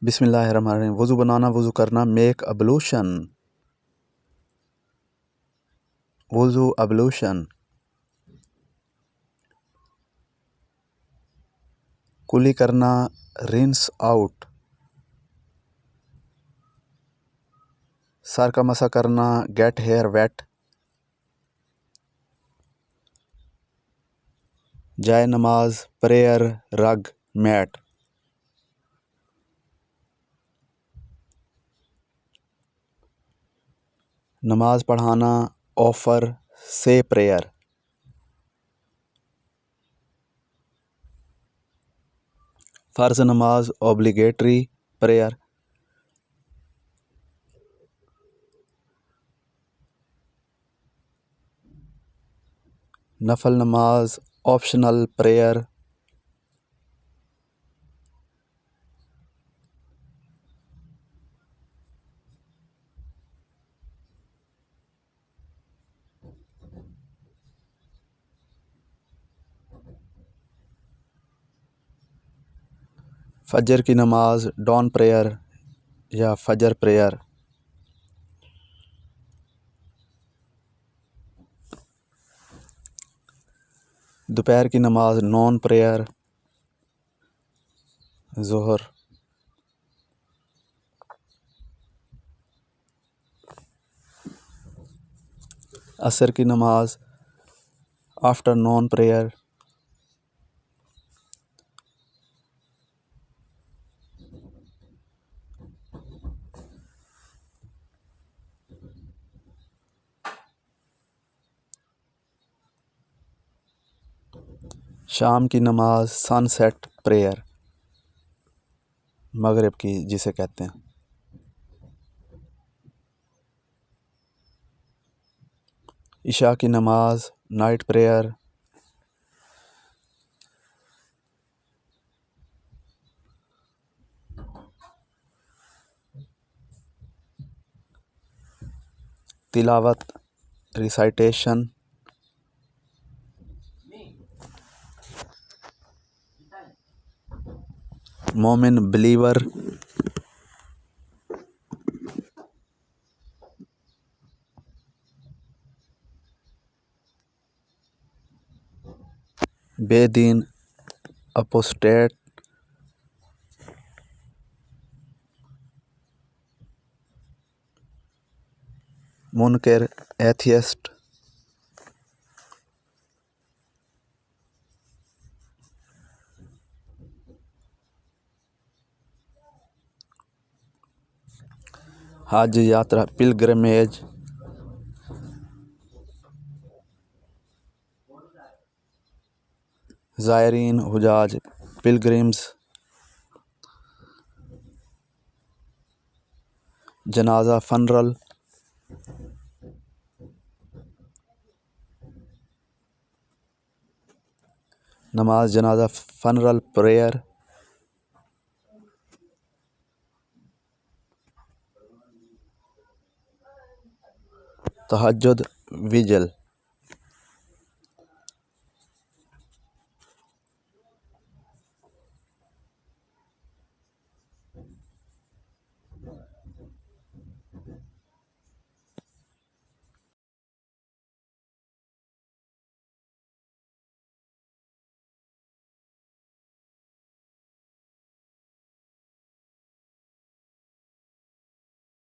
بسم اللہ الرحمن الرحیم۔ وضو بنانا، وضو کرنا، میک ابلوشن، وضو ابلوشن۔ کلی کرنا، رنس آؤٹ۔ سر کا مسح کرنا، گیٹ ہیئر ویٹ۔ جائے نماز، پریئر، رگ، میٹ۔ نماز پڑھانا، آفر، سے پریئر۔ فرض نماز، اوبلیگیٹری پریئر۔ نفل نماز، آپشنل پریئر۔ فجر کی نماز، ڈان پریئر یا فجر پریئر۔ دوپہر کی نماز، نون پریئر، ظہر۔ عصر کی نماز، آفٹر نون پریئر۔ شام کی نماز، سن سیٹ پریئر، مغرب کی جسے کہتے ہیں۔ عشاء کی نماز، نائٹ پریئر۔ تلاوت، ریسائٹیشن۔ مومن، بلیور۔ بے دین، اپوسٹیٹ۔ منکر، ایتھیسٹ۔ حج یاترا، پلگرمیج۔ زائرین، حجاج، پلگرمز۔ جنازہ، فنرل۔ نماز جنازہ، فنرل پریئر۔ تہجد، ویجل۔